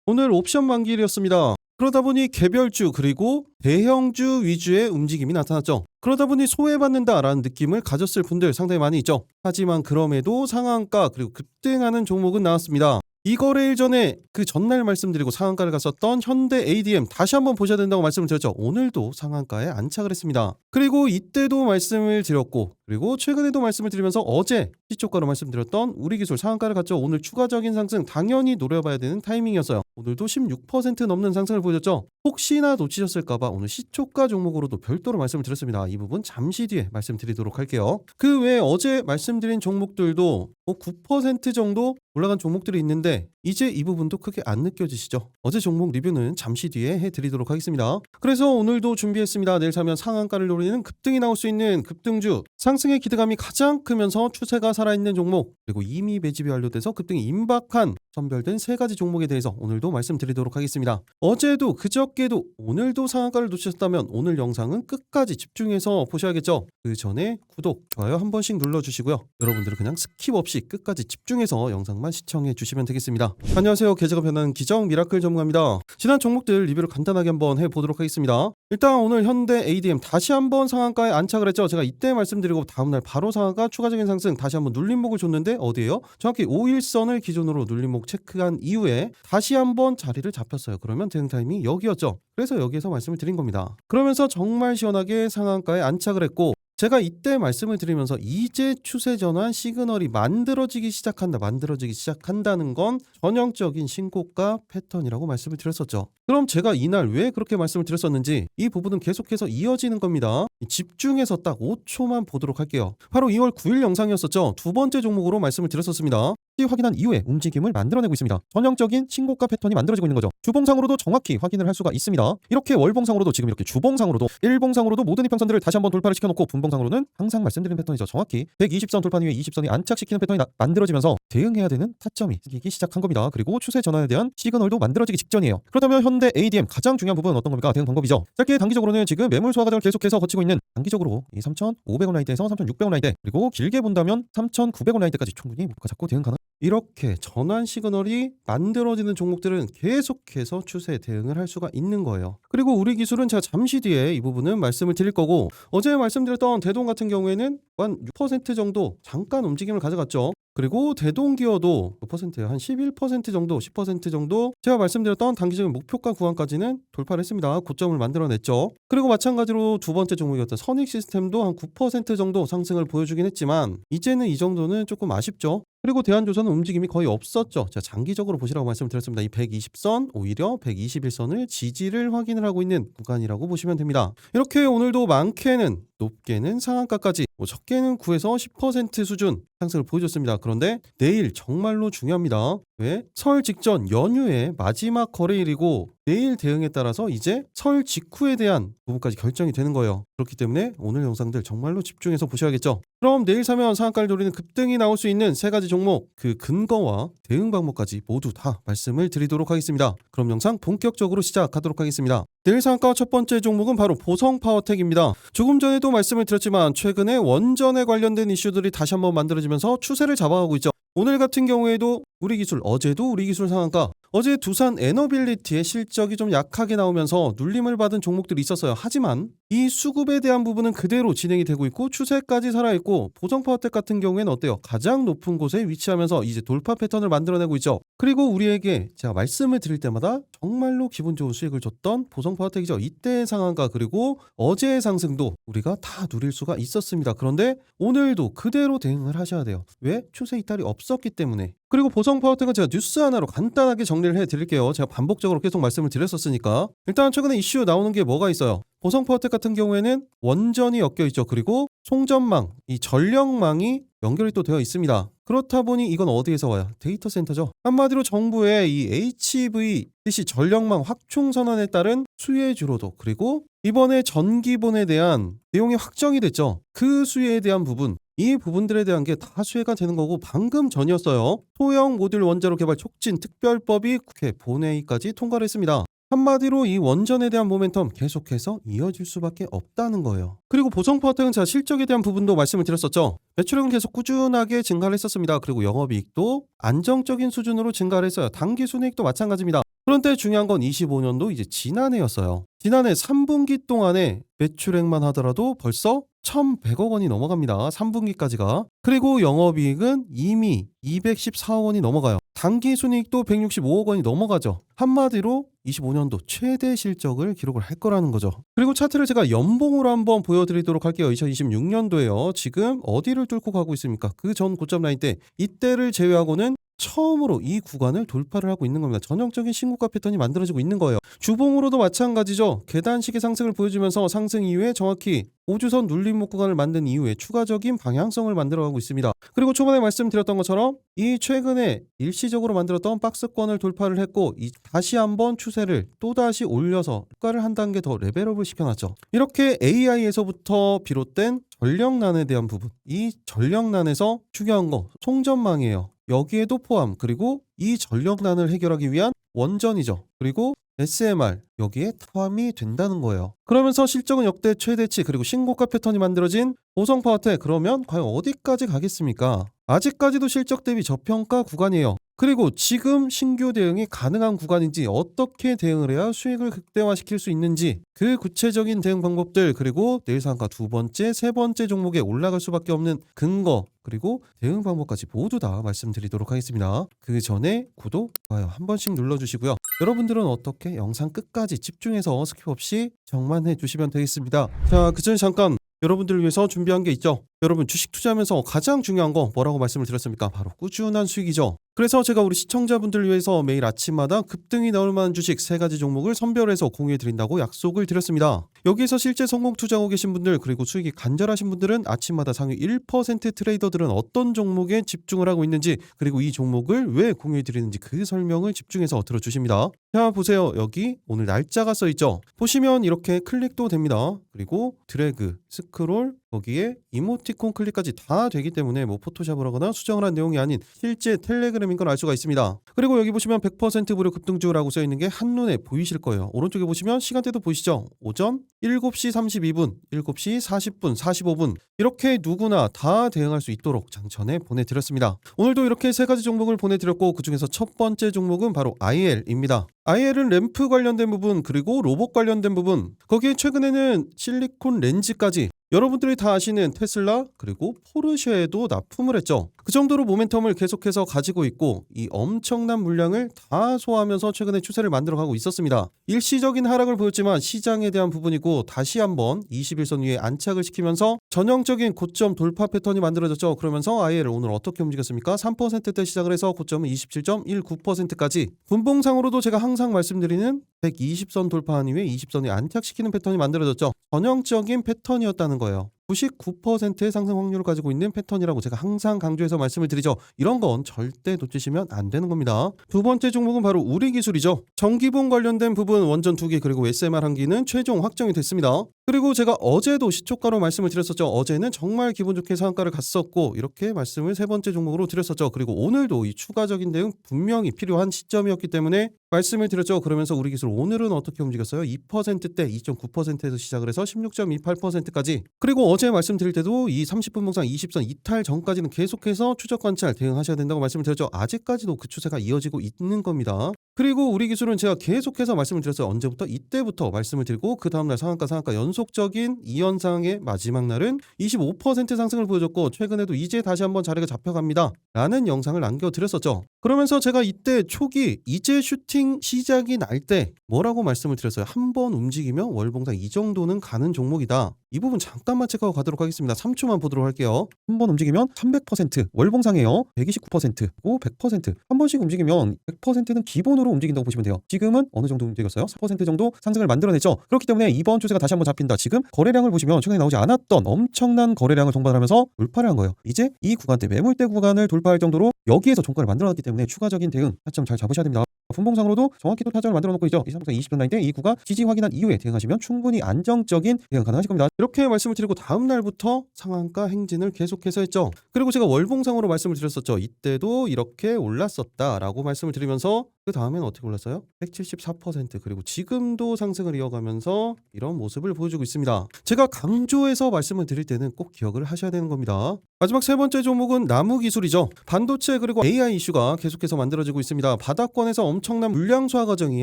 오늘 옵션 만기일이었습니다. 그러다 보니 개별주 그리고 대형주 위주의 움직임이 나타났죠. 그러다 보니 소외받는다라는 느낌을 가졌을 분들 상당히 많이 있죠. 하지만 그럼에도 상한가 그리고 급등하는 종목은 나왔습니다. 이 거래일 전에 그 전날 말씀드리고 상한가를 갔었던 현대 ADM 다시 한번 보셔야 된다고 말씀을 드렸죠. 오늘도 상한가에 안착을 했습니다. 그리고 이때도 말씀을 드렸고 그리고 최근에도 말씀을 드리면서 어제 시초가로 말씀드렸던 우리기술 상한가를 갔죠. 오늘 추가적인 상승 당연히 노려봐야 되는 타이밍이었어요. 오늘도 16% 넘는 상승을 보여줬죠. 혹시나 놓치셨을까봐 오늘 시초가 종목으로도 별도로 말씀을 드렸습니다. 이 부분 잠시 뒤에 말씀드리도록 할게요. 그 외에 어제 말씀드린 종목들도 9% 정도 올라간 종목들이 있는데 이제 이 부분도 크게 안 느껴지시죠? 어제 종목 리뷰는 잠시 뒤에 해드리도록 하겠습니다. 그래서 오늘도 준비했습니다. 내일 사면 상한가를 노리는 급등이 나올 수 있는 급등주, 상승의 기대감이 가장 크면서 추세가 살아있는 종목, 그리고 이미 매집이 완료돼서 급등이 임박한 선별된 3가지 종목에 대해서 오늘도 말씀드리도록 하겠습니다. 어제도 그저께도 오늘도 상한가를 놓치셨다면 오늘 영상은 끝까지 집중해서 보셔야겠죠? 그 전에 구독, 좋아요 한 번씩 눌러주시고요. 여러분들은 그냥 스킵 없이 끝까지 집중해서 영상만 시청해 주시면 되겠습니다. 안녕하세요. 계좌가 변하는 기정 미라클 전문가입니다. 지난 종목들 리뷰를 간단하게 한번 해보도록 하겠습니다. 일단 오늘 현대 ADM 다시 한번 상한가에 안착을 했죠. 제가 이때 말씀드리고 다음날 바로 상한가 추가적인 상승 다시 한번 눌림목을 줬는데 어디에요? 정확히 5일선을 기준으로 눌림목 체크한 이후에 다시 한번 자리를 잡혔어요. 그러면 대응 타임이 여기였죠. 그래서 여기에서 말씀을 드린 겁니다. 그러면서 정말 시원하게 상한가에 안착을 했고 제가 이때 말씀을 드리면서 이제 추세 전환 시그널이 만들어지기 시작한다는 건 전형적인 신고가 패턴이라고 말씀을 드렸었죠. 그럼 제가 이날 왜 그렇게 말씀을 드렸었는지 이 부분은 계속해서 이어지는 겁니다. 집중해서 딱 5초만 보도록 할게요. 바로 2월 9일 영상이었었죠. 두 번째 종목으로 말씀을 드렸었습니다. 확인한 이후에 움직임을 만들어내고 있습니다. 전형적인 신고가 패턴이 만들어지고 있는 거죠. 주봉상으로도 정확히 확인을 할 수가 있습니다. 이렇게 월봉상으로도 지금 이렇게 주봉상으로도 일봉상으로도 모든 이평선들을 다시 한번 돌파를 시켜놓고 분봉상으로는 항상 말씀드린 패턴이죠. 정확히 120선 돌파 이후에 20선이 안착시키는 패턴이 만들어지면서 대응해야 되는 타점이 생기기 시작한 겁니다. 그리고 추세 전환에 대한 시그널도 만들어지기 직전이에요. 그렇다면 현대 ADM 가장 중요한 부분은 어떤 겁니까? 대응 방법이죠. 짧게 단기적으로는 지금 매물 소화 과정을 계속해서 거치고 있는 단기적으로 이 3,500원 라인대에서 3,600원 라인대 그리고 길게 본다면 3,900원 라인대까지 충분히 목표가 잡고 대응 가능. 이렇게 전환 시그널이 만들어지는 종목들은 계속해서 추세 대응을 할 수가 있는 거예요. 그리고 우리 기술은 제가 잠시 뒤에 이 부분은 말씀을 드릴 거고 어제 말씀드렸던 대동 같은 경우에는 한 6% 정도 잠깐 움직임을 가져갔죠. 그리고 대동기어도 몇 퍼센트예요? 한 11% 정도, 10% 정도 제가 말씀드렸던 단기적인 목표가 구간까지는 돌파를 했습니다. 고점을 만들어냈죠. 그리고 마찬가지로 두 번째 종목이었던 선익시스템도 한 9% 정도 상승을 보여주긴 했지만 이제는 이 정도는 조금 아쉽죠. 그리고 대한조선은 움직임이 거의 없었죠. 제가 장기적으로 보시라고 말씀드렸습니다. 이 120선 오히려 121선을 지지를 확인을 하고 있는 구간이라고 보시면 됩니다. 이렇게 오늘도 많게는 높게는 상한가까지 적게는 9에서 10% 수준 상승을 보여줬습니다. 그런데 내일 정말로 중요합니다. 왜? 설 직전 연휴의 마지막 거래일이고 내일 대응에 따라서 이제 설 직후에 대한 부분까지 결정이 되는 거예요. 그렇기 때문에 오늘 영상들 정말로 집중해서 보셔야겠죠. 그럼 내일 사면 상한가를 노리는 급등이 나올 수 있는 3가지 종목 그 근거와 대응 방법까지 모두 다 말씀을 드리도록 하겠습니다. 그럼 영상 본격적으로 시작하도록 하겠습니다. 내일 상한가 첫 번째 종목은 바로 보성파워텍입니다. 조금 전에도 말씀을 드렸지만 최근에 원전에 관련된 이슈들이 다시 한번 만들어지면서 추세를 잡아가고 있죠. 오늘 같은 경우에도 우리기술, 어제도 우리기술 상한가, 어제 두산 에너빌리티의 실적이 좀 약하게 나오면서 눌림을 받은 종목들이 있었어요. 하지만 이 수급에 대한 부분은 그대로 진행이 되고 있고 추세까지 살아있고 보성파워텍 같은 경우에는 어때요? 가장 높은 곳에 위치하면서 이제 돌파 패턴을 만들어내고 있죠. 그리고 우리에게 제가 말씀을 드릴 때마다 정말로 기분 좋은 수익을 줬던 보성파워텍이죠. 이때의 상한가 그리고 어제의 상승도 우리가 다 누릴 수가 있었습니다. 그런데 오늘도 그대로 대응을 하셔야 돼요. 왜? 추세 이탈이 없었기 때문에. 그리고 보성파워텍은 제가 뉴스 하나로 간단하게 정리를 해드릴게요. 제가 반복적으로 계속 말씀을 드렸었으니까. 일단 최근에 이슈 나오는 게 뭐가 있어요? 보성파워텍 같은 경우에는 원전이 엮여있죠. 그리고 송전망, 이 전력망이 연결이 또 되어 있습니다. 그렇다 보니 이건 어디에서 와요? 데이터 센터죠. 한마디로 정부의 이 HVDC 전력망 확충 선언에 따른 수혜 주로도 그리고 이번에 전기본에 대한 내용이 확정이 됐죠. 그 수혜에 대한 부분 이 부분들에 대한 게 다 수혜가 되는 거고 방금 전이었어요. 소형 모듈 원자로 개발 촉진 특별법이 국회 본회의까지 통과를 했습니다. 한마디로 이 원전에 대한 모멘텀 계속해서 이어질 수밖에 없다는 거예요. 그리고 보성파워텍은 제가 실적에 대한 부분도 말씀을 드렸었죠. 매출액은 계속 꾸준하게 증가를 했었습니다. 그리고 영업이익도 안정적인 수준으로 증가를 했어요. 당기순이익도 마찬가지입니다. 그런데 중요한 건 25년도 이제 지난해였어요. 지난해 3분기 동안에 매출액만 하더라도 벌써 1,100억 원이 넘어갑니다. 3분기까지가. 그리고 영업이익은 이미 214억 원이 넘어가요. 당기순이익도 165억 원이 넘어가죠. 한마디로 25년도 최대 실적을 기록을 할 거라는 거죠. 그리고 차트를 제가 연봉으로 한번 보여드리도록 할게요. 2026년도에요. 지금 어디를 뚫고 가고 있습니까? 그 전 고점 라인 때 이때를 제외하고는 처음으로 이 구간을 돌파를 하고 있는 겁니다. 전형적인 신고가 패턴이 만들어지고 있는 거예요. 주봉으로도 마찬가지죠. 계단식의 상승을 보여주면서 상승 이후에 정확히 5주선 눌림목 구간을 만든 이후에 추가적인 방향성을 만들어가고 있습니다. 그리고 초반에 말씀드렸던 것처럼 이 최근에 일시적으로 만들었던 박스권을 돌파를 했고 다시 한번 추세를 또다시 올려서 효과를 한 단계 더 레벨업을 시켜놨죠. 이렇게 AI에서부터 비롯된 전력난에 대한 부분, 이 전력난에서 중요한 거 송전망이에요. 여기에도 포함, 그리고 이 전력난을 해결하기 위한 원전이죠. 그리고 SMR 여기에 포함이 된다는 거예요. 그러면서 실적은 역대 최대치 그리고 신고가 패턴이 만들어진 보성파워텍, 그러면 과연 어디까지 가겠습니까? 아직까지도 실적 대비 저평가 구간이에요. 그리고 지금 신규 대응이 가능한 구간인지, 어떻게 대응을 해야 수익을 극대화시킬 수 있는지, 그 구체적인 대응 방법들, 그리고 내일 상한가 두 번째, 세 번째 종목에 올라갈 수밖에 없는 근거, 그리고 대응 방법까지 모두 다 말씀드리도록 하겠습니다. 그 전에 구독, 좋아요 한 번씩 눌러주시고요. 여러분들은 어떻게 영상 끝까지 집중해서 스킵 없이 정만해 주시면 되겠습니다. 자, 그 전에 잠깐 여러분들을 위해서 준비한 게 있죠. 여러분 주식 투자하면서 가장 중요한 거 뭐라고 말씀을 드렸습니까? 바로 꾸준한 수익이죠. 그래서 제가 우리 시청자분들을 위해서 매일 아침마다 급등이 나올 만한 주식 3가지 종목을 선별해서 공유해 드린다고 약속을 드렸습니다. 여기에서 실제 성공 투자하고 계신 분들, 그리고 수익이 간절하신 분들은 아침마다 상위 1% 트레이더들은 어떤 종목에 집중을 하고 있는지, 그리고 이 종목을 왜 공유해 드리는지 그 설명을 집중해서 들어주십니다. 자, 보세요. 여기 오늘 날짜가 써있죠. 보시면 이렇게 클릭도 됩니다. 그리고 드래그, 스크롤, 거기에 이모티콘 클릭까지 다 되기 때문에 뭐 포토샵을 하거나 수정을 한 내용이 아닌 실제 텔레그램인 걸 알 수가 있습니다. 그리고 여기 보시면 100% 무료 급등주라고 써있는 게 한눈에 보이실 거예요. 오른쪽에 보시면 시간대도 보이시죠? 오전 7시 32분, 7시 40분, 45분 이렇게 누구나 다 대응할 수 있도록 장전해 보내드렸습니다. 오늘도 이렇게 3가지 종목을 보내드렸고, 그중에서 첫 번째 종목은 바로 IL입니다. IL은 램프 관련된 부분, 그리고 로봇 관련된 부분, 거기에 최근에는 실리콘 렌즈까지, 여러분들이 다 아시는 테슬라 그리고 포르쉐에도 납품을 했죠. 그 정도로 모멘텀을 계속해서 가지고 있고, 이 엄청난 물량을 다 소화하면서 최근에 추세를 만들어가고 있었습니다. 일시적인 하락을 보였지만 시장에 대한 부분이고, 다시 한번 21선 위에 안착을 시키면서 전형적인 고점 돌파 패턴이 만들어졌죠. 그러면서 IL 오늘 어떻게 움직였습니까? 3%대 시작을 해서 고점은 27.19%까지, 분봉상으로도 제가 항상 말씀드리는 120선 돌파한 이후에 20선에 안착시키는 패턴이 만들어졌죠. 전형적인 패턴이었다는 거예요. 99%의 상승 확률을 가지고 있는 패턴이라고 제가 항상 강조해서 말씀을 드리죠. 이런 건 절대 놓치시면 안 되는 겁니다. 두 번째 종목은 바로 우리기술이죠. 전기봉 관련된 부분 원전 2기 그리고 SMR 1기는 최종 확정이 됐습니다. 그리고 제가 어제도 시초가로 말씀을 드렸었죠. 어제는 정말 기분 좋게 상한가를 갔었고, 이렇게 말씀을 세 번째 종목으로 드렸었죠. 그리고 오늘도 이 추가적인 대응 분명히 필요한 시점이었기 때문에 말씀을 드렸죠. 그러면서 우리기술 오늘은 어떻게 움직였어요? 2%대 2.9%에서 시작을 해서 16.28%까지. 그리고 어제 말씀드릴 때도 이 30분 봉상 20선 이탈 전까지는 계속해서 추적 관찰 대응하셔야 된다고 말씀을 드렸죠. 아직까지도 그 추세가 이어지고 있는 겁니다. 그리고 우리기술은 제가 계속해서 말씀을 드렸어요. 언제부터? 이때부터 말씀을 드리고, 그 다음날 상한가 연속적인 이 현상의 마지막 날은 25% 상승을 보여줬고, 최근에도 이제 다시 한번 자리가 잡혀갑니다 라는 영상을 남겨드렸었죠. 그러면서 제가 이때 초기 이제 슈팅 시작이 날 때 뭐라고 말씀을 드렸어요? 한번 움직이면 월봉상 이 정도는 가는 종목이다. 이 부분 잠깐만 체크하고 가도록 하겠습니다. 3초만 보도록 할게요. 한번 움직이면 300% 월봉상이에요. 129%고 100%. 한 번씩 움직이면 100%는 기본으로 움직인다고 보시면 돼요. 지금은 어느 정도 움직였어요? 4% 정도 상승을 만들어냈죠. 그렇기 때문에 이번 추세가 다시 한번 잡힌다. 지금 거래량을 보시면 최근에 나오지 않았던 엄청난 거래량을 동반하면서 돌파를 한 거예요. 이제 이 구간대, 매물대 구간을 돌파할 정도로 여기에서 종가를 만들어놨기 때문에 추가적인 대응 타점 잘 잡으셔야 됩니다. 분봉상으로도 정확히 또 타점을 만들어 놓고 있죠. 이 3봉상 20선 라인 때 이 구간 지지 확인한 이후에 대응하시면 충분히 안정적인 대응 가능하실 겁니다. 이렇게 말씀을 드리고 다음 날부터 상한가 행진을 계속해서 했죠. 그리고 제가 월봉상으로 말씀을 드렸었죠. 이때도 이렇게 올랐었다라고 말씀을 드리면서 그 다음에는 어떻게 올랐어요? 174% 그리고 지금도 상승을 이어가면서 이런 모습을 보여주고 있습니다. 제가 강조해서 말씀을 드릴 때는 꼭 기억을 하셔야 되는 겁니다. 마지막 세 번째 종목은 나무기술이죠. 반도체 그리고 AI 이슈가 계속해서 만들어지고 있습니다. 바닥권에서 엄청난 물량 소화 과정이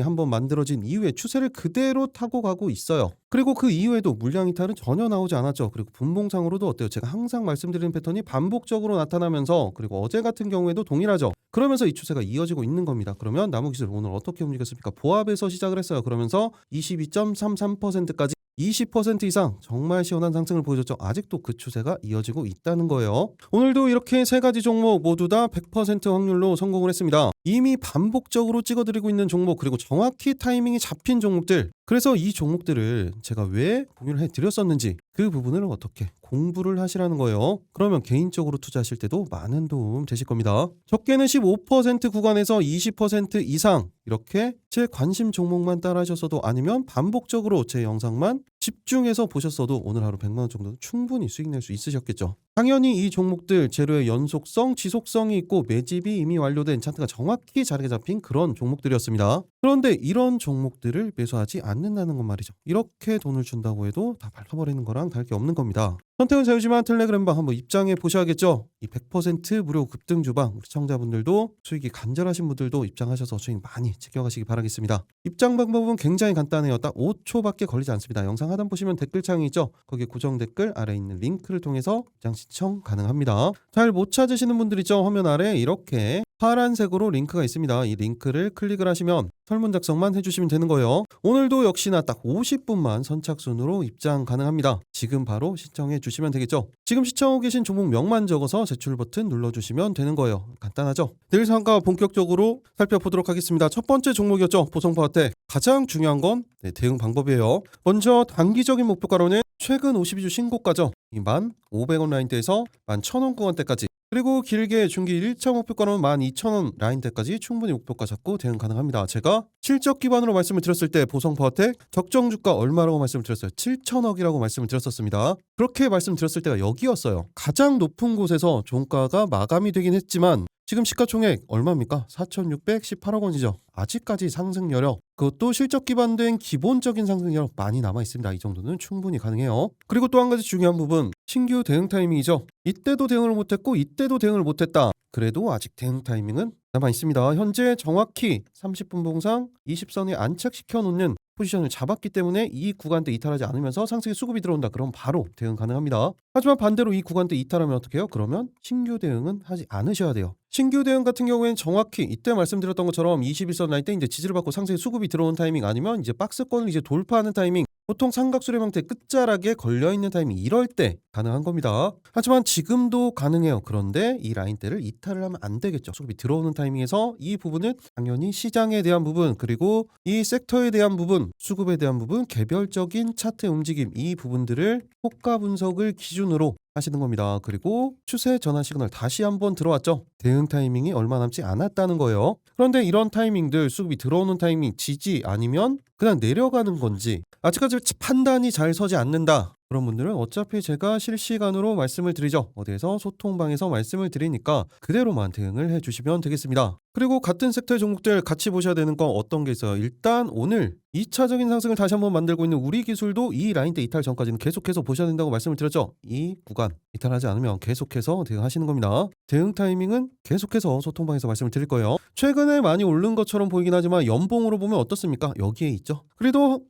한번 만들어진 이후에 추세를 그대로 타고 가고 있어요. 그리고 그 이후에도 물량 이탈은 전혀 나오지 않았죠. 그리고 분봉상으로도 어때요? 제가 항상 말씀드리는 패턴이 반복적으로 나타나면서 그리고 어제 같은 경우에도 동일하죠. 그러면서 이 추세가 이어지고 있는 겁니다. 그러면 나무기술 오늘 어떻게 움직였습니까? 보합에서 시작을 했어요. 그러면서 22.33%까지 20% 이상 정말 시원한 상승을 보여줬죠. 아직도 그 추세가 이어지고 있다는 거예요. 오늘도 이렇게 세 가지 종목 모두 다 100% 확률로 성공을 했습니다. 이미 반복적으로 찍어드리고 있는 종목 그리고 정확히 타이밍이 잡힌 종목들, 그래서 이 종목들을 제가 왜 공유를 해드렸었는지 그 부분을 어떻게 공부를 하시라는 거예요. 그러면 개인적으로 투자하실 때도 많은 도움 되실 겁니다. 적게는 15% 구간에서 20% 이상 이렇게 제 관심 종목만 따라 하셨어도, 아니면 반복적으로 제 영상만 집중해서 보셨어도 오늘 하루 100만원 정도는 충분히 수익 낼 수 있으셨겠죠. 당연히 이 종목들 재료의 연속성, 지속성이 있고 매집이 이미 완료된 차트가 정확히 자리가 잡힌 그런 종목들이었습니다. 그런데 이런 종목들을 매수하지 않는다는 건 말이죠. 이렇게 돈을 준다고 해도 다 밟아버리는 거랑 다를 게 없는 겁니다. 선택은 자유지만 텔레그램방 한번 입장해 보셔야겠죠. 이 100% 무료 급등 주방, 우리 시청자분들도 수익이 간절하신 분들도 입장하셔서 수익 많이 챙겨가시기 바라겠습니다. 입장 방법은 굉장히 간단해요. 딱 5초밖에 걸리지 않습니다. 영상 하단 보시면 댓글창이 있죠. 거기에 고정 댓글 아래에 있는 링크를 통해서 입장 신청 가능합니다. 잘 못 찾으시는 분들 있죠. 화면 아래 이렇게 파란색으로 링크가 있습니다. 이 링크를 클릭을 하시면 설문 작성만 해주시면 되는 거예요. 오늘도 역시나 딱 50분만 선착순으로 입장 가능합니다. 지금 바로 신청해 주시면 되겠죠. 지금 시청하고 계신 종목 명만 적어서 제출 버튼 눌러주시면 되는 거예요. 간단하죠? 내일 상가 본격적으로 살펴보도록 하겠습니다. 첫 번째 종목이었죠. 보성파워텍. 가장 중요한 건 대응 방법이에요. 먼저 단기적인 목표가로는 최근 52주 신고가죠. 이 1,500원 라인대에서 11,000원 구간대까지, 그리고 길게 중기 1차 목표가는 12,000원 라인대까지 충분히 목표가 잡고 대응 가능합니다. 제가 실적 기반으로 말씀을 드렸을 때 보성파워텍 적정 주가 얼마라고 말씀을 드렸어요? 7천억이라고 말씀을 드렸었습니다. 그렇게 말씀드렸을 때가 여기였어요. 가장 높은 곳에서 종가가 마감이 되긴 했지만 지금 시가총액 얼마입니까? 4,618억 원이죠. 아직까지 상승 여력, 그것도 실적 기반된 기본적인 상승 여력 많이 남아 있습니다. 이 정도는 충분히 가능해요. 그리고 또 한 가지 중요한 부분, 신규 대응 타이밍이죠. 이때도 대응을 못했고 이때도 대응을 못했다. 그래도 아직 대응 타이밍은 남아 있습니다. 현재 정확히 30분 봉상 20선에 안착시켜 놓는 포지션을 잡았기 때문에 이 구간대 이탈하지 않으면서 상승의 수급이 들어온다. 그럼 바로 대응 가능합니다. 하지만 반대로 이 구간대 이탈하면 어떻게 해요? 그러면 신규 대응은 하지 않으셔야 돼요. 신규 대응 같은 경우에는 정확히 이때 말씀드렸던 것처럼 21선 라인 때 이제 지지를 받고 상승의 수급이 들어온 타이밍, 아니면 이제 박스권을 이제 돌파하는 타이밍, 보통 삼각수렴 형태 끝자락에 걸려있는 타이밍, 이럴 때 가능한 겁니다. 하지만 지금도 가능해요. 그런데 이 라인대를 이탈을 하면 안 되겠죠. 수급이 들어오는 타이밍에서 이 부분은 당연히 시장에 대한 부분, 그리고 이 섹터에 대한 부분, 수급에 대한 부분, 개별적인 차트 움직임, 이 부분들을 호가 분석을 기준으로 하시는 겁니다. 그리고 추세 전환 시그널 다시 한번 들어왔죠. 대응 타이밍이 얼마 남지 않았다는 거예요. 그런데 이런 타이밍들, 수급이 들어오는 타이밍, 지지 아니면 그냥 내려가는 건지 아직까지 판단이 잘 서지 않는다. 그런 분들은 어차피 제가 실시간으로 말씀을 드리죠. 어디에서 소통방에서 말씀을 드리니까 그대로만 대응을 해주시면 되겠습니다. 그리고 같은 섹터의 종목들 같이 보셔야 되는 건 어떤 게 있어요? 일단 오늘 2차적인 상승을 다시 한번 만들고 있는 우리 기술도 이 라인대 이탈 전까지는 계속해서 보셔야 된다고 말씀을 드렸죠. 이 구간 이탈하지 않으면 계속해서 대응하시는 겁니다. 대응 타이밍은 계속해서 소통방에서 말씀을 드릴 거예요. 최근에 많이 오른 것처럼 보이긴 하지만 연봉으로 보면 어떻습니까? 여기에 있죠.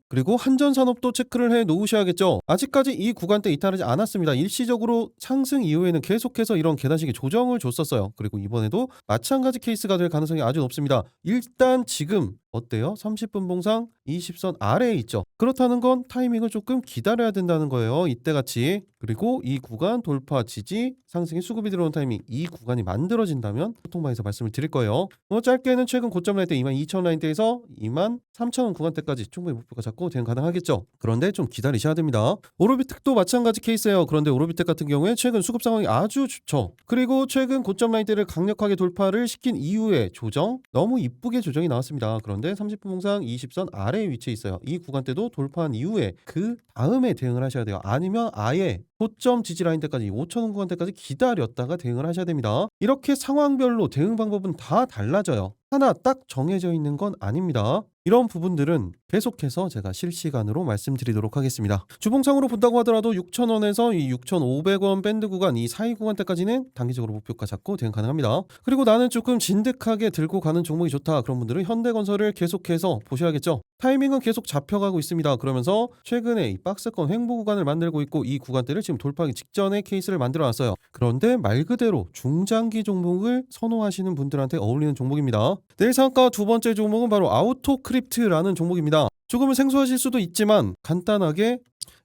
그리고 한전산업도 체크를 해 놓으셔야겠죠. 아직까지 이 구간대 이탈하지 않았습니다. 일시적으로 상승 이후에는 계속해서 이런 계단식의 조정을 줬었어요. 그리고 이번에도 마찬가지 케이스가 될 가능성이 아주 높습니다. 일단 지금 어때요? 30분 봉상 20선 아래에 있죠. 그렇다는 건 타이밍을 조금 기다려야 된다는 거예요. 이때같이. 그리고 이 구간 돌파 지지, 상승의 수급이 들어온 타이밍, 이 구간이 만들어진다면 소통방에서 말씀을 드릴 거예요. 짧게는 최근 고점 라인대 22,000원 라인대에서 23,000원 구간대까지 충분히 목표가 잡고 대응 가능하겠죠. 그런데 좀 기다리셔야 됩니다. 오로비텍도 마찬가지 케이스예요. 그런데 오로비텍 같은 경우에 최근 수급 상황이 아주 좋죠. 그리고 최근 고점 라인대를 강력하게 돌파를 시킨 이후에 조정, 너무 이쁘게 조정이 나왔습니다. 그런데 그런데 30분봉상 20선 아래에 위치해 있어요. 이 구간대도 돌파한 이후에 그 다음에 대응을 하셔야 돼요. 아니면 아예 고점 지지 라인 때까지 5,000원 구간대까지 기다렸다가 대응을 하셔야 됩니다. 이렇게 상황별로 대응 방법은 다 달라져요. 하나 딱 정해져 있는 건 아닙니다. 이런 부분들은 계속해서 제가 실시간으로 말씀드리도록 하겠습니다. 주봉상으로 본다고 하더라도 6,000원에서 이 6,500원 밴드 구간 이 사이 구간대까지는 단기적으로 목표가 잡고 대응 가능합니다. 그리고 나는 조금 진득하게 들고 가는 종목이 좋다. 그런 분들은 현대건설을 계속해서 보셔야겠죠. 타이밍은 계속 잡혀가고 있습니다. 그러면서 최근에 이 박스권 횡보 구간을 만들고 있고 이 구간대를 지금 돌파하기 직전의 케이스를 만들어놨어요. 그런데 말 그대로 중장기 종목을 선호하시는 분들한테 어울리는 종목입니다. 내일 상한가 두 번째 종목은 바로 아우토크립트라는 종목입니다. 조금은 생소하실 수도 있지만 간단하게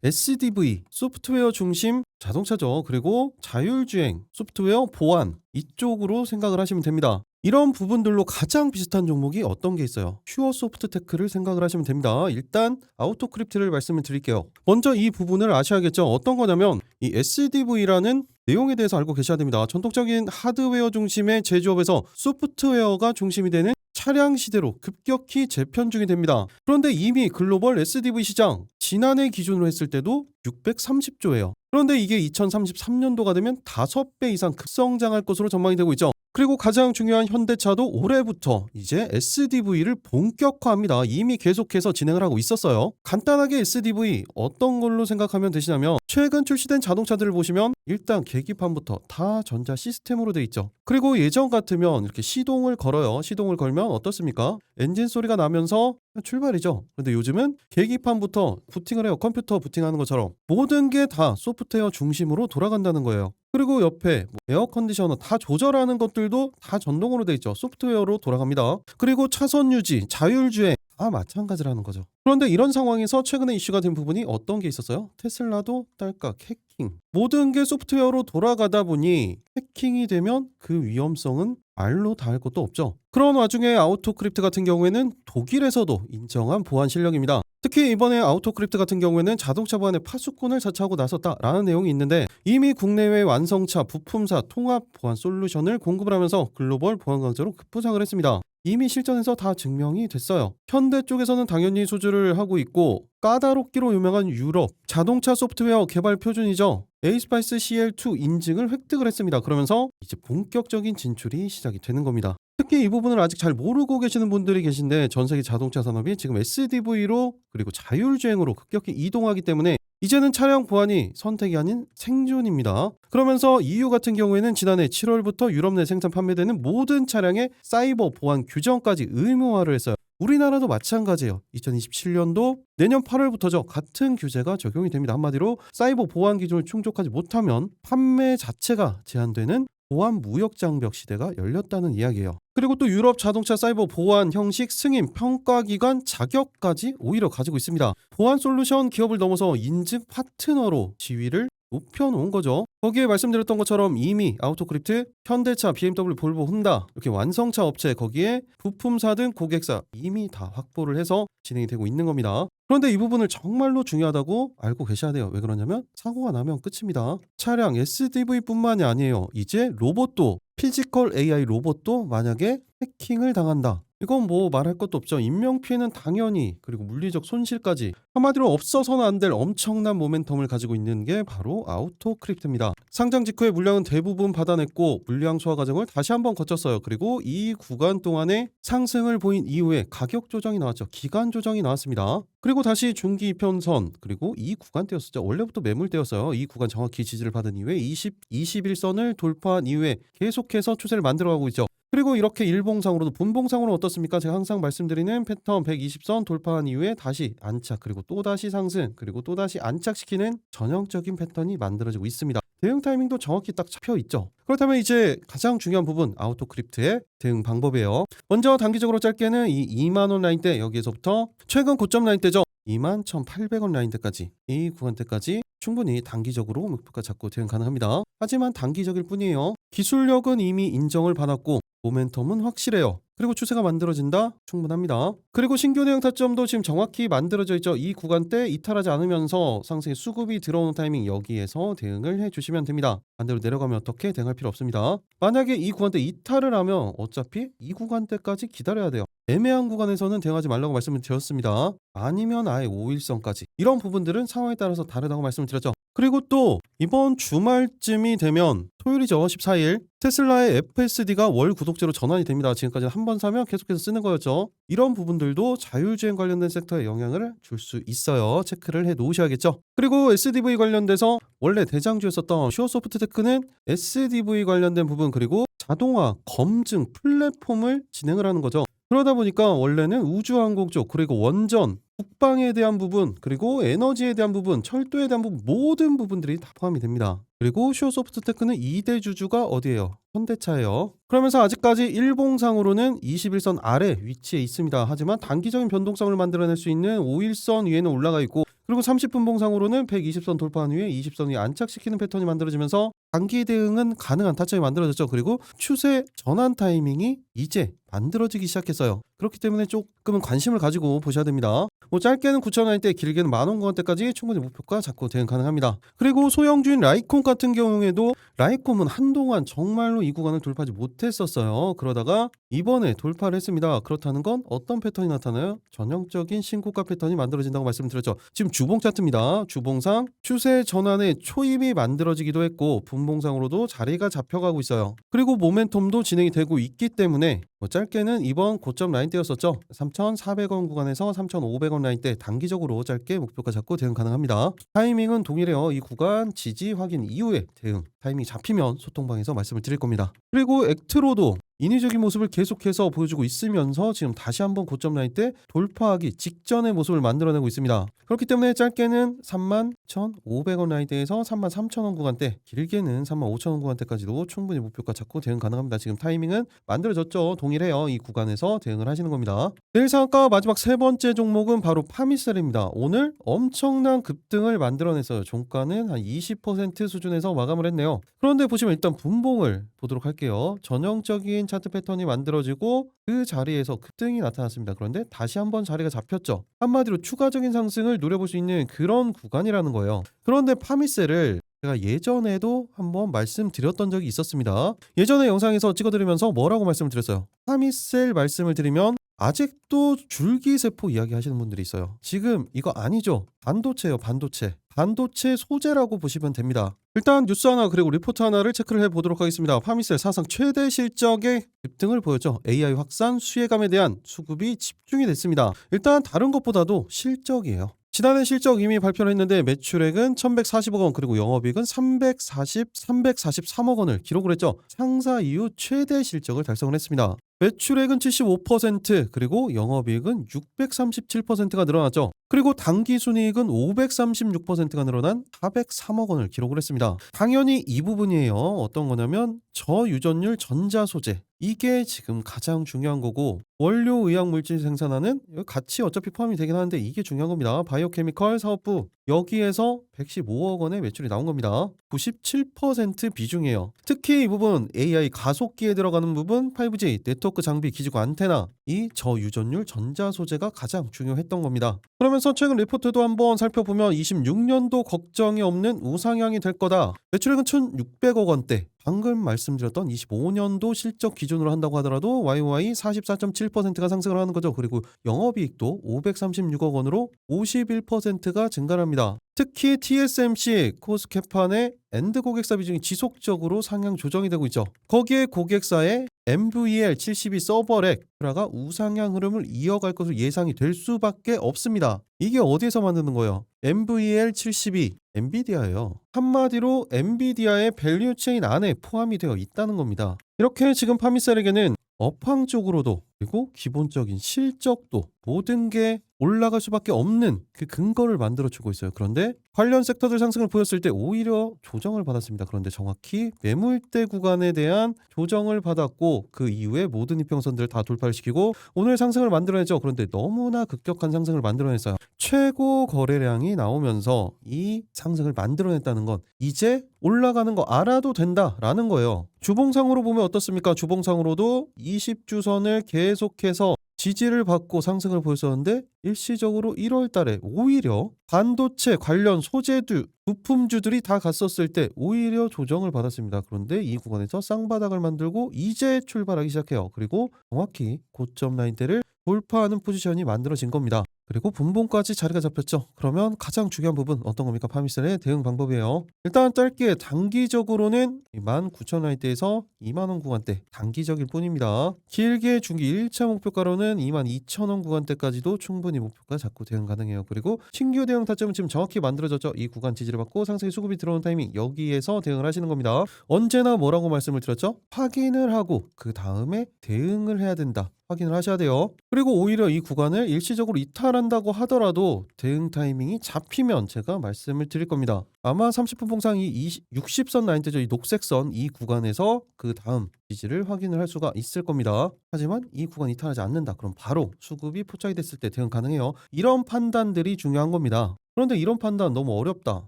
SDV, 소프트웨어 중심 자동차죠. 그리고 자율주행, 소프트웨어 보안 이쪽으로 생각을 하시면 됩니다. 이런 부분들로 가장 비슷한 종목이 어떤 게 있어요? 퓨어소프트테크를 생각을 하시면 됩니다. 일단 아우토크립트를 말씀을 드릴게요. 먼저 이 부분을 아셔야겠죠. 어떤 거냐면 이 SDV라는 내용에 대해서 알고 계셔야 됩니다. 전통적인 하드웨어 중심의 제조업에서 소프트웨어가 중심이 되는 차량 시대로 급격히 재편중이 됩니다. 그런데 이미 글로벌 SDV 시장 지난해 기준으로 했을 때도 630조예요. 그런데 이게 2033년도가 되면 5배 이상 급성장할 것으로 전망이 되고 있죠. 그리고 가장 중요한 현대차도 올해부터 이제 SDV를 본격화합니다. 이미 계속해서 진행을 하고 있었어요. 간단하게 SDV 어떤 걸로 생각하면 되시냐면 최근 출시된 자동차들을 보시면 일단 계기판부터 다 전자 시스템으로 돼 있죠. 그리고 예전 같으면 이렇게 시동을 걸어요. 시동을 걸면 어떻습니까? 엔진 소리가 나면서 출발이죠. 근데 요즘은 계기판부터 부팅을 해요. 컴퓨터 부팅하는 것처럼 모든 게 다 소프트웨어 중심으로 돌아간다는 거예요. 그리고 옆에 에어컨디셔너 다 조절하는 것들도 다 전동으로 돼 있죠. 소프트웨어로 돌아갑니다. 그리고 차선 유지, 자율주행 다 마찬가지라는 거죠. 그런데 이런 상황에서 최근에 이슈가 된 부분이 어떤 게 있었어요? 테슬라도 딸깍 해킹. 모든 게 소프트웨어로 돌아가다 보니 해킹이 되면 그 위험성은 말로 다 할 것도 없죠. 그런 와중에 아우토크립트 같은 경우에는 독일에서도 인정한 보안 실력입니다. 특히 이번에 아우토크립트 같은 경우에는 자동차 보안의 파수꾼을 자처하고 나섰다라는 내용이 있는데 이미 국내외 완성차, 부품사, 통합 보안 솔루션을 공급을 하면서 글로벌 보안 강자로 급부상을 했습니다. 이미 실전에서 다 증명이 됐어요. 현대 쪽에서는 당연히 수주를 하고 있고 까다롭기로 유명한 유럽 자동차 소프트웨어 개발 표준이죠. 에이스파이스 CL2 인증을 획득을 했습니다. 그러면서 이제 본격적인 진출이 시작이 되는 겁니다. 특히 이 부분을 아직 잘 모르고 계시는 분들이 계신데 전 세계 자동차 산업이 지금 SDV로 그리고 자율주행으로 급격히 이동하기 때문에 이제는 차량 보안이 선택이 아닌 생존입니다. 그러면서 EU 같은 경우에는 지난해 7월부터 유럽 내 생산 판매되는 모든 차량의 사이버 보안 규정까지 의무화를 했어요. 우리나라도 마찬가지예요. 2027년도 내년 8월부터죠. 같은 규제가 적용이 됩니다. 한마디로 사이버 보안 기준을 충족하지 못하면 판매 자체가 제한되는 보안 무역 장벽 시대가 열렸다는 이야기예요. 그리고 또 유럽 자동차 사이버 보안 형식 승인 평가 기관 자격까지 오히려 가지고 있습니다. 보안 솔루션 기업을 넘어서 인증 파트너로 지위를 높여놓은 거죠. 거기에 말씀드렸던 것처럼 이미 아우토크립트, 현대차, BMW, 볼보, 혼다 이렇게 완성차 업체 거기에 부품사 등 고객사 이미 다 확보를 해서 진행이 되고 있는 겁니다. 그런데 이 부분을 정말로 중요하다고 알고 계셔야 돼요. 왜 그러냐면 사고가 나면 끝입니다. 차량 SDV뿐만이 아니에요. 이제 로봇도 피지컬 AI 로봇도 만약에 해킹을 당한다. 이건 뭐 말할 것도 없죠. 인명피해는 당연히 그리고 물리적 손실까지 한마디로 없어서는 안 될 엄청난 모멘텀을 가지고 있는 게 바로 아우토크립트입니다. 상장 직후에 물량은 대부분 받아냈고 물량 소화 과정을 다시 한번 거쳤어요. 그리고 이 구간 동안에 상승을 보인 이후에 가격 조정이 나왔죠. 기간 조정이 나왔습니다. 그리고 다시 중기 이편선 그리고 이 구간대였었죠. 원래부터 매물대였어요. 이 구간 정확히 지지를 받은 이후에 21선을 돌파한 이후에 계속해서 추세를 만들어가고 있죠. 그리고 이렇게 일봉상으로도 분봉상으로 어떻습니까? 제가 항상 말씀드리는 패턴 120선 돌파한 이후에 다시 안착 그리고 또다시 상승 그리고 또다시 안착시키는 전형적인 패턴이 만들어지고 있습니다. 대응 타이밍도 정확히 딱 잡혀 있죠. 그렇다면 이제 가장 중요한 부분 아우토크립트의 대응 방법이에요. 먼저 단기적으로 짧게는 이 2만원 라인대 여기에서부터 최근 고점 라인대죠. 21,800원 라인대까지 이 구간대까지 충분히 단기적으로 목표가 잡고 대응 가능합니다. 하지만 단기적일 뿐이에요. 기술력은 이미 인정을 받았고 모멘텀은 확실해요. 그리고 추세가 만들어진다. 충분합니다. 그리고 신규 대응 타점도 지금 정확히 만들어져 있죠. 이 구간대 이탈하지 않으면서 상승의 수급이 들어오는 타이밍 여기에서 대응을 해주시면 됩니다. 반대로 내려가면 어떻게 대응할 필요 없습니다. 만약에 이 구간대 이탈을 하면 어차피 이 구간대까지 기다려야 돼요. 애매한 구간에서는 대응하지 말라고 말씀을 드렸습니다. 아니면 아예 5일선까지 이런 부분들은 상황에 따라서 다르다고 말씀을 드렸죠. 그리고 또 이번 주말쯤이 되면 토요일이죠. 14일 테슬라의 FSD가 월 구독제로 전환이 됩니다. 지금까지는 한 번 사면 계속해서 쓰는 거였죠. 이런 부분들도 자율주행 관련된 섹터에 영향을 줄 수 있어요. 체크를 해 놓으셔야겠죠. 그리고 SDV 관련돼서 원래 대장주였었던 슈어소프트테크는 SDV 관련된 부분 그리고 자동화 검증 플랫폼을 진행을 하는 거죠. 그러다 보니까 원래는 우주항공 쪽 그리고 원전 국방에 대한 부분 그리고 에너지에 대한 부분 철도에 대한 부분 모든 부분들이 다 포함이 됩니다. 그리고 슈어소프트테크는 2대 주주가 어디예요? 현대차예요. 그러면서 아직까지 일봉상으로는 21선 아래 위치에 있습니다. 하지만 단기적인 변동성을 만들어낼 수 있는 5일선 위에는 올라가 있고 그리고 30분봉상으로는 120선 돌파한 후에 20선 위에 안착시키는 패턴이 만들어지면서 단기 대응은 가능한 타점이 만들어졌죠. 그리고 추세 전환 타이밍이 이제 만들어지기 시작했어요. 그렇기 때문에 조금은 관심을 가지고 보셔야 됩니다. 뭐 짧게는 9,000원대 길게는 10,000원대까지 충분히 목표가 잡고 대응 가능합니다. 그리고 소형주인 라이콘 같은 경우에도 라이콘은 한동안 정말로 이 구간을 돌파하지 못했었어요. 그러다가 이번에 돌파를 했습니다. 그렇다는 건 어떤 패턴이 나타나요? 전형적인 신고가 패턴이 만들어진다고 말씀드렸죠. 지금 주봉 차트입니다. 주봉상 추세 전환의 초입이 만들어지기도 했고 분봉상으로도 자리가 잡혀가고 있어요. 그리고 모멘텀도 진행이 되고 있기 때문에 짧게는 이번 고점 라인대였었죠. 3,400원 구간에서 3,500원 라인대 단기적으로 짧게 목표가 잡고 대응 가능합니다. 타이밍은 동일해요. 이 구간 지지 확인 이후에 대응 타이밍이 잡히면 소통방에서 말씀을 드릴 겁니다. 그리고 액트로도 인위적인 모습을 계속해서 보여주고 있으면서 지금 다시 한번 고점 라인 때 돌파하기 직전의 모습을 만들어내고 있습니다. 그렇기 때문에 짧게는 31,500원 라인대에서 33,000원 구간대 길게는 35,000원 구간대까지도 충분히 목표가 잡고 대응 가능합니다. 지금 타이밍은 만들어졌죠. 동일해요. 이 구간에서 대응을 하시는 겁니다. 내일 상한가 마지막 세 번째 종목은 바로 파미셀입니다. 오늘 엄청난 급등을 만들어냈어요. 종가는 한 20% 수준에서 마감을 했네요. 그런데 보시면 일단 분봉을 보도록 할게요. 전형적인 차트 패턴이 만들어지고 그 자리에서 급등이 나타났습니다. 그런데 다시 한번 자리가 잡혔죠. 한마디로 추가적인 상승을 노려볼 수 있는 그런 구간이라는 거예요. 그런데 파미셀을 제가 예전에도 한번 말씀드렸던 적이 있었습니다. 예전에 영상에서 찍어드리면서 뭐라고 말씀을 드렸어요? 파미셀 말씀을 드리면 아직도 줄기세포 이야기 하시는 분들이 있어요. 지금 이거 아니죠. 반도체예요. 반도체 소재라고 보시면 됩니다. 일단 뉴스 하나 그리고 리포트 하나를 체크를 해보도록 하겠습니다. 파미셀 사상 최대 실적의 급등을 보였죠. AI 확산 수혜감에 대한 수급이 집중이 됐습니다. 일단 다른 것보다도 실적이에요. 지난해 실적 이미 발표를 했는데 매출액은 1140억 원 그리고 영업이익은 343억 원을 기록을 했죠. 상사 이후 최대 실적을 달성을 했습니다. 매출액은 75% 그리고 영업이익은 637%가 늘어났죠. 그리고 당기순이익은 536%가 늘어난 403억 원을 기록을 했습니다. 당연히 이 부분이에요. 어떤 거냐면 저유전율 전자소재 이게 지금 가장 중요한 거고 원료 의약 물질 생산하는 같이 어차피 포함이 되긴 하는데 이게 중요한 겁니다. 바이오케미컬 사업부 여기에서 115억 원의 매출이 나온 겁니다. 97% 비중이에요. 특히 이 부분 AI 가속기에 들어가는 부분 5G 네트워크 장비 기지고 안테나 이 저유전율 전자소재가 가장 중요했던 겁니다. 그러면서 최근 리포트도 한번 살펴보면 26년도 걱정이 없는 우상향이 될 거다. 매출액은 1,600억 원대. 방금 말씀드렸던 25년도 실적 기준으로 한다고 하더라도 YOY 44.7%가 상승을 하는 거죠. 그리고 영업이익도 536억 원으로 51%가 증가를 합니다. 특히 TSMC 코스케판의 엔드 고객사 비중이 지속적으로 상향 조정이 되고 있죠. 거기에 고객사의 NVL72 서버렉 가 우상향 흐름을 이어갈 것으로 예상이 될 수밖에 없습니다. 이게 어디에서 만드는 거예요? NVL72 엔비디아예요. 한마디로 엔비디아의 밸류 체인 안에 포함이 되어 있다는 겁니다. 이렇게 지금 파미셀에게는 업황 쪽으로도 그리고 기본적인 실적도 모든 게 올라갈 수밖에 없는 그 근거를 만들어주고 있어요. 그런데 관련 섹터들 상승을 보였을 때 오히려 조정을 받았습니다. 그런데 정확히 매물대 구간에 대한 조정을 받았고 그 이후에 모든 이평선들을 다 돌파를 시키고 오늘 상승을 만들어냈죠. 그런데 너무나 급격한 상승을 만들어냈어요. 최고 거래량이 나오면서 이 상승을 만들어냈다는 건 이제 올라가는 거 알아도 된다라는 거예요. 주봉상으로 보면 어떻습니까? 주봉상으로도 20주선을 계속해서 지지를 받고 상승을 보였었는데 일시적으로 1월 달에 오히려 반도체 관련 소재주, 부품주들이 다 갔었을 때 오히려 조정을 받았습니다. 그런데 이 구간에서 쌍바닥을 만들고 이제 출발하기 시작해요. 그리고 정확히 고점 라인대를 돌파하는 포지션이 만들어진 겁니다. 그리고 분봉까지 자리가 잡혔죠. 그러면 가장 중요한 부분 어떤 겁니까? 파미셀의 대응 방법이에요. 일단 짧게 단기적으로는 19,000라인대에서 2만원 구간대 단기적일 뿐입니다. 길게 중기 1차 목표가로는 22,000원 구간대까지도 충분히 목표가 잡고 대응 가능해요. 그리고 신규 대응 타점은 지금 정확히 만들어졌죠. 이 구간 지지를 받고 상승의 수급이 들어오는 타이밍 여기에서 대응을 하시는 겁니다. 언제나 뭐라고 말씀을 드렸죠? 확인을 하고 그 다음에 대응을 해야 된다. 확인을 하셔야 돼요. 그리고 오히려 이 구간을 일시적으로 이탈한다고 하더라도 대응 타이밍이 잡히면 제가 말씀을 드릴 겁니다. 아마 30분 봉상이 60선 라인대죠. 이 녹색선 이 구간에서 그 다음 지지를 확인을 할 수가 있을 겁니다. 하지만 이 구간 이탈하지 않는다. 그럼 바로 수급이 포착이 됐을 때 대응 가능해요. 이런 판단들이 중요한 겁니다. 그런데 이런 판단 너무 어렵다.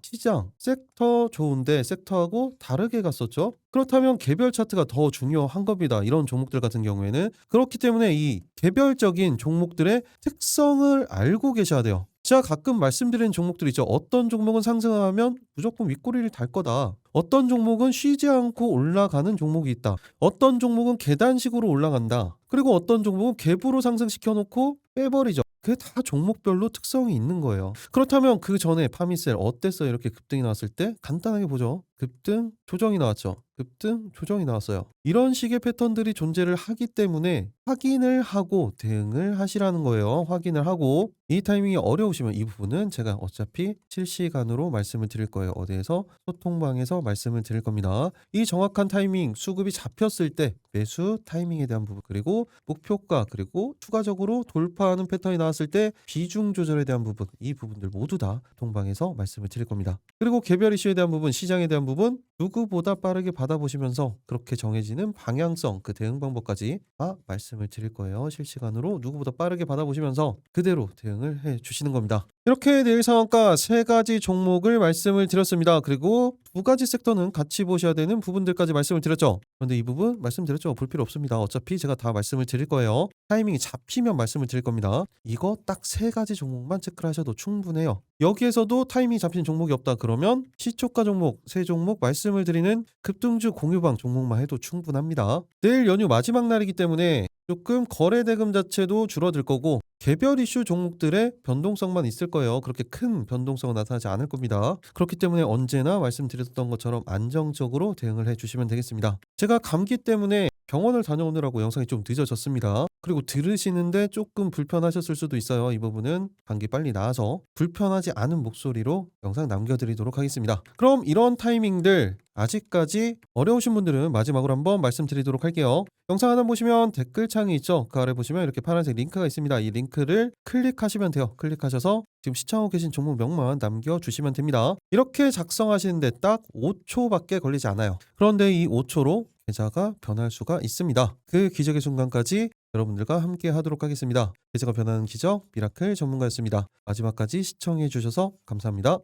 시장, 섹터 좋은데 섹터하고 다르게 갔었죠. 그렇다면 개별 차트가 더 중요한 겁니다. 이런 종목들 같은 경우에는. 그렇기 때문에 이 개별적인 종목들의 특성을 알고 계셔야 돼요. 제가 가끔 말씀드리는 종목들 있죠. 어떤 종목은 상승하면 무조건 윗꼬리를 달 거다. 어떤 종목은 쉬지 않고 올라가는 종목이 있다. 어떤 종목은 계단식으로 올라간다. 그리고 어떤 종목은 갭으로 상승시켜 놓고 빼버리죠. 그게 다 종목별로 특성이 있는 거예요. 그렇다면 그 전에 파미셀 어땠어요? 이렇게 급등이 나왔을 때 간단하게 보죠. 급등, 조정이 나왔죠. 급등, 조정이 나왔어요. 이런 식의 패턴들이 존재를 하기 때문에 확인을 하고 대응을 하시라는 거예요. 확인을 하고 이 타이밍이 어려우시면 이 부분은 제가 어차피 실시간으로 말씀을 드릴 거예요. 어디에서? 소통방에서 말씀을 드릴 겁니다. 이 정확한 타이밍, 수급이 잡혔을 때 매수 타이밍에 대한 부분 그리고 목표가 그리고 추가적으로 돌파하는 패턴이 나왔을 때 비중 조절에 대한 부분 이 부분들 모두 다 동방에서 말씀을 드릴 겁니다. 그리고 개별 이슈에 대한 부분 시장에 대한 부분 누구보다 빠르게 받아보시면서 그렇게 정해지는 방향성 그 대응 방법까지 다 말씀을 드릴 거예요. 실시간으로 누구보다 빠르게 받아보시면서 그대로 대응을 해 주시는 겁니다. 이렇게 내일 상한가 3가지 종목을 말씀을 드렸습니다. 그리고 2가지 섹터는 같이 보셔야 되는 부분들까지 말씀을 드렸죠. 그런데 이 부분 말씀드렸죠. 볼 필요 없습니다. 어차피 제가 다 말씀을 드릴 거예요. 타이밍이 잡히면 말씀을 드릴 겁니다. 이거 딱 3가지 종목만 체크를 하셔도 충분해요. 여기에서도 타이밍이 잡힌 종목이 없다 그러면 시초가 종목 3종목 말씀을 드리는 급등주 공유방 종목만 해도 충분합니다. 내일 연휴 마지막 날이기 때문에 조금 거래 대금 자체도 줄어들 거고 개별 이슈 종목들의 변동성만 있을 거예요. 그렇게 큰 변동성은 나타나지 않을 겁니다. 그렇기 때문에 언제나 말씀드렸던 것처럼 안정적으로 대응을 해주시면 되겠습니다. 제가 감기 때문에 병원을 다녀오느라고 영상이 좀 늦어졌습니다. 그리고 들으시는데 조금 불편하셨을 수도 있어요. 이 부분은 감기 빨리 나아서 불편하지 않은 목소리로 영상 남겨드리도록 하겠습니다. 그럼 이런 타이밍들 아직까지 어려우신 분들은 마지막으로 한번 말씀드리도록 할게요. 영상 하나 보시면 댓글창이 있죠. 그 아래 보시면 이렇게 파란색 링크가 있습니다. 이 링크를 클릭하시면 돼요. 클릭하셔서 지금 시청하고 계신 종목명만 남겨주시면 됩니다. 이렇게 작성하시는데 딱 5초밖에 걸리지 않아요. 그런데 이 5초로 계좌가 변할 수가 있습니다. 그 기적의 순간까지 여러분들과 함께 하도록 하겠습니다. 계좌가 변하는 기적 미라클 전문가였습니다. 마지막까지 시청해 주셔서 감사합니다.